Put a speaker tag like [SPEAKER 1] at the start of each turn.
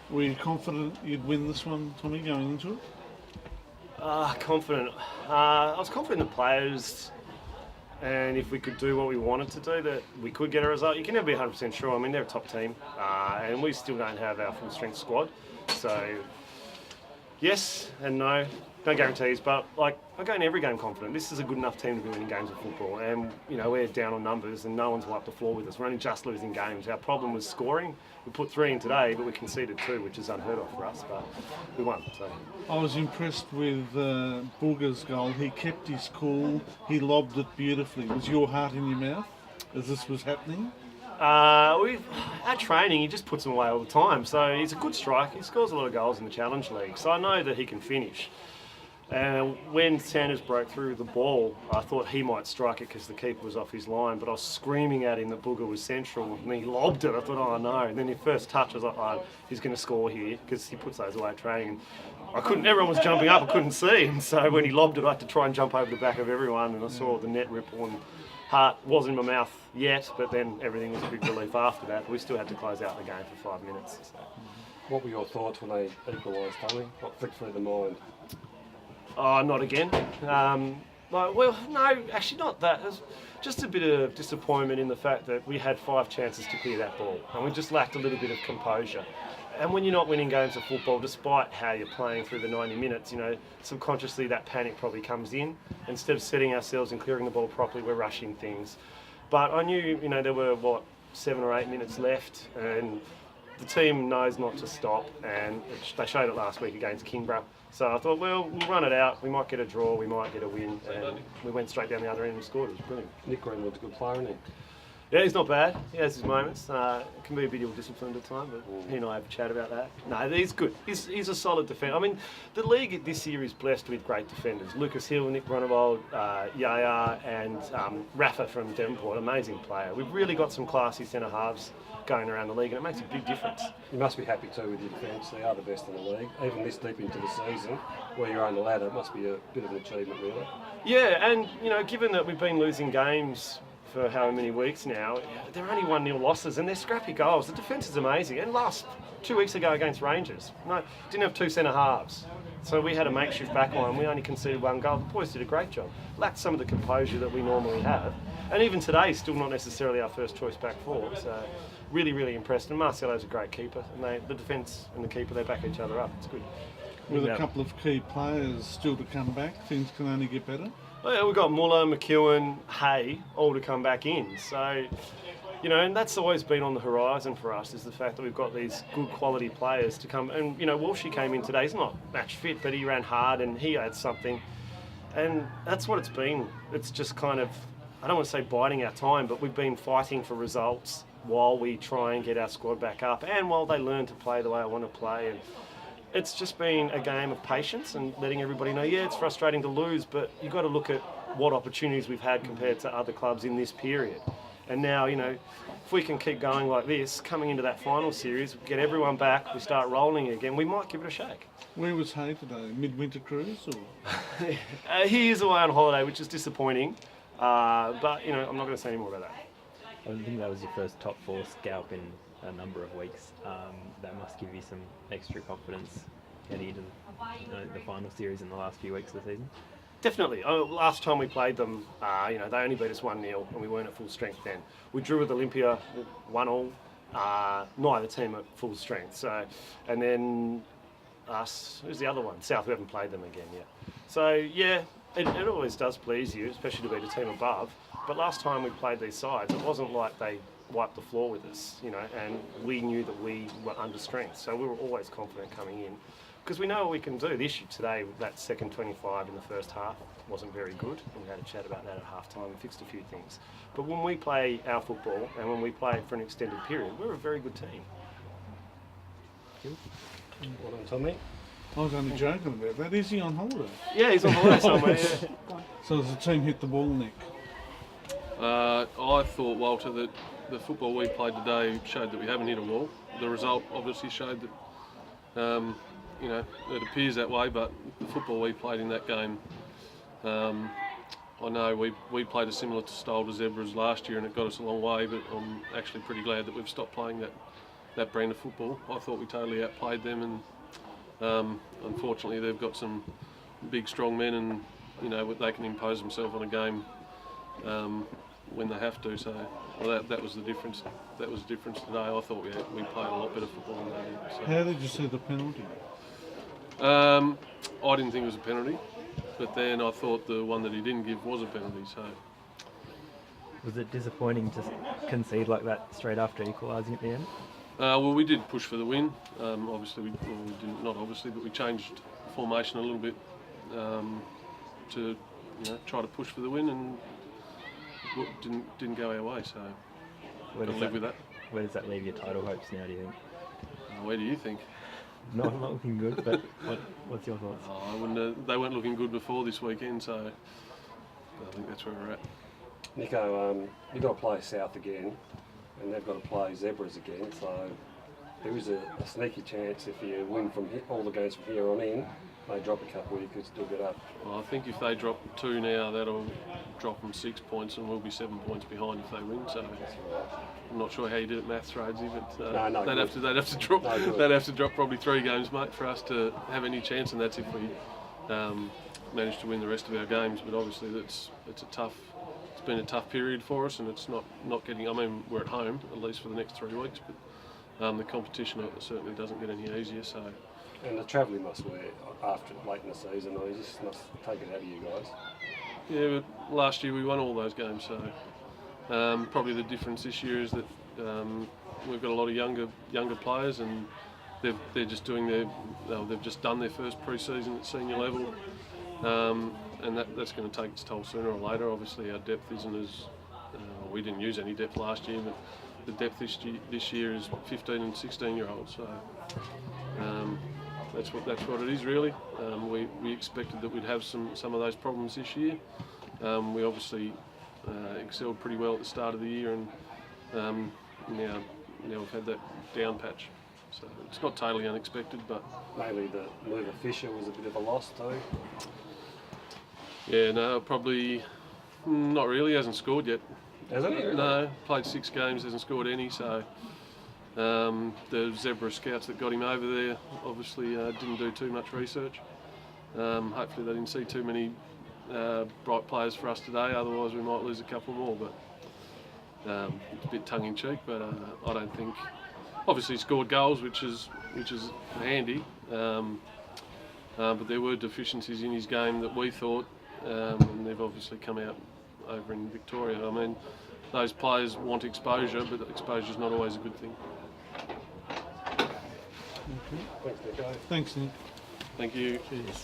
[SPEAKER 1] Were you confident you'd win this one, Tommy, going into it?
[SPEAKER 2] Confident. I was confident in the players, and if we could do what we wanted to do, that we could get a result. You can never be 100% sure. I mean, they're a top team, and we still don't have our full strength squad. So, yes and no. No guarantees, but like I go in every game confident. This is a good enough team to be winning games of football, and we're down on numbers, and no one's wiped the floor with us. We're only just losing games. Our problem was scoring. We put 3 in today, but we conceded 2, which is unheard of for us. But we won. So
[SPEAKER 1] I was impressed with Booger's goal. He kept his cool. He lobbed it beautifully. Was your heart in your mouth as this was happening?
[SPEAKER 2] Our training, he just puts them away all the time. So he's a good striker. He scores a lot of goals in the Challenge League. So I know that he can finish. And when Sanders broke through the ball, I thought he might strike it because the keeper was off his line, but I was screaming at him that Booger was central, and he lobbed it. I thought, oh no. And then his first touch, I was like, oh, he's going to score here, because he puts those away at training. And everyone was jumping up, I couldn't see him, so when he lobbed it, I had to try and jump over the back of everyone, and I saw the net ripple, and heart wasn't in my mouth yet, but then everything was a big relief after that. We still had to close out the game for 5 minutes. So.
[SPEAKER 3] What were your thoughts when they equalised, Tommy? What flicked through the mind?
[SPEAKER 2] Oh, not again. No, actually not that. It was just a bit of disappointment in the fact that we had 5 chances to clear that ball, and we just lacked a little bit of composure. And when you're not winning games of football, despite how you're playing through the 90 minutes, subconsciously that panic probably comes in. Instead of setting ourselves and clearing the ball properly, we're rushing things. But I knew, there were, 7 or 8 minutes left, and the team knows not to stop, and they showed it last week against Kingborough. So I thought, well, we'll run it out. We might get a draw, we might get a win, and we went straight down the other end and scored. It was brilliant.
[SPEAKER 3] Nick Greenwood's a good player, isn't he?
[SPEAKER 2] Yeah, he's not bad. He has his moments. It can be a bit ill-disciplined at times, but he and I have a chat about that. No, he's good. He's a solid defender. I mean, the league this year is blessed with great defenders. Lucas Hill, Nick Grunewald, Yaya, and Rafa from Devonport. Amazing player. We've really got some classy centre-halves going around the league, and it makes a big difference.
[SPEAKER 3] You must be happy too with your defence. They are the best in the league. Even this deep into the season, where you're on the ladder, it must be a bit of an achievement, really.
[SPEAKER 2] Yeah, and given that we've been losing games for how many weeks now, they're only 1-0 losses, and they're scrappy goals. The defence is amazing. And last 2 weeks ago against Rangers, didn't have 2 centre halves. So we had a makeshift back line. We only conceded 1 goal. The boys did a great job. Lacked some of the composure that we normally have. And even today, still not necessarily our first choice back four. So really, really impressed. And Marcelo's a great keeper. And the defence and the keeper, they back each other up. It's good.
[SPEAKER 1] With a couple of key players still to come back, things can only get better.
[SPEAKER 2] Well, yeah, we've got Muller, McEwen, Hay, all to come back in. So, and that's always been on the horizon for us, is the fact that we've got these good quality players to come. And, Walshy came in today. He's not match fit, but he ran hard and he had something. And that's what it's been. It's just kind of, I don't want to say biding our time, but we've been fighting for results while we try and get our squad back up and while they learn to play the way I want to play. And it's just been a game of patience and letting everybody know, yeah, it's frustrating to lose, but you've got to look at what opportunities we've had compared to other clubs in this period. And now, if we can keep going like this, coming into that final series, get everyone back, we start rolling again, we might give it a shake.
[SPEAKER 1] Where was Hay today? Midwinter cruise? Or?
[SPEAKER 2] He is away on holiday, which is disappointing, but, I'm not going to say any more about that.
[SPEAKER 4] I think that was your first top 4 scalp in a number of weeks. That must give you some extra confidence heading into the final series in the last few weeks of the season.
[SPEAKER 2] Definitely. Last time we played them, they only beat us 1-0 and we weren't at full strength then. We drew with Olympia 1-1, neither team at full strength. So, and then us, who's the other one? South, we haven't played them again yet. So yeah, it always does please you, especially to beat a team above. But last time we played these sides, it wasn't like they wiped the floor with us, and we knew that we were under strength. So we were always confident coming in because we know what we can do. The issue today with that second 25 in the first half wasn't very good. We had a chat about that at half time and fixed a few things. But when we play our football and when we play for an extended period, we're a very good team.
[SPEAKER 3] Well done, Tommy.
[SPEAKER 1] I was only joking about that. Is he on holiday?
[SPEAKER 2] Yeah, he's on holiday somewhere, yeah.
[SPEAKER 1] So does the team hit the ball, Nick?
[SPEAKER 5] I thought, Walter, that the football we played today showed that we haven't hit a wall. The result obviously showed that, it appears that way, but the football we played in that game, I know we played a similar style to Zebras last year and it got us a long way, but I'm actually pretty glad that we've stopped playing that brand of football. I thought we totally outplayed them, and unfortunately they've got some big, strong men, and they can impose themselves on a game when they have to. So that was the difference. That was the difference today. I thought we played a lot better football than they did. So.
[SPEAKER 1] How did you see the penalty?
[SPEAKER 5] I didn't think it was a penalty, but then I thought the one that he didn't give was a penalty. So.
[SPEAKER 4] Was it disappointing to concede like that straight after equalising at the end?
[SPEAKER 5] Well, we did push for the win. Obviously, we didn't, not obviously, but we changed formation a little bit to try to push for the win, and it didn't go our way. So
[SPEAKER 4] Where
[SPEAKER 5] I'll live with that.
[SPEAKER 4] Where does that leave your title hopes now, do you think?
[SPEAKER 5] Where do you think?
[SPEAKER 4] Not looking good, but what's your thoughts?
[SPEAKER 5] I wouldn't. They weren't looking good before this weekend, so I think that's where we're at.
[SPEAKER 3] Nico, you've got to play South again, and they've got to play Zebras again, so there is a sneaky chance if you win from all the games from here on in, they drop a couple, you could still get up.
[SPEAKER 5] Well, I think if they drop 2 now, that'll drop them 6 points, and we'll be 7 points behind if they win. So I'm not sure how you did it, maths, Rhodesy, but they'd have to drop probably 3 games, mate, for us to have any chance, and that's if we manage to win the rest of our games. But obviously, it's been a tough period for us, and it's not getting. I mean, we're at home at least for the next 3 weeks, but the competition certainly doesn't get any easier. So.
[SPEAKER 3] And the travelling must be after late in the season, or you just must take it out of you guys.
[SPEAKER 5] Yeah, but last year we won all those games, so probably the difference this year is that we've got a lot of younger players, and they're just doing they've just done their first pre-season at senior level, and that's going to take its toll sooner or later. Obviously, our depth isn't as we didn't use any depth last year, but the depth this year is 15 and 16-year-olds. So. That's what it is really. We expected that we'd have some of those problems this year. We obviously excelled pretty well at the start of the year, and now we've had that down patch. So it's not totally unexpected, but
[SPEAKER 3] mainly the move of Fisher was a bit of a loss too.
[SPEAKER 5] Yeah, no, probably not really. Hasn't scored yet.
[SPEAKER 3] Hasn't he? Really?
[SPEAKER 5] No, played 6 games, hasn't scored any. So. The Zebra scouts that got him over there obviously didn't do too much research. Hopefully they didn't see too many bright players for us today, otherwise we might lose a couple more. But it's a bit tongue-in-cheek, but I don't think. Obviously he scored goals, which is handy, but there were deficiencies in his game that we thought, and they've obviously come out over in Victoria. I mean, those players want exposure, but exposure's not always a good thing.
[SPEAKER 3] Thanks, Nico.
[SPEAKER 1] Thanks, Nick.
[SPEAKER 5] Thank you.
[SPEAKER 1] Cheers.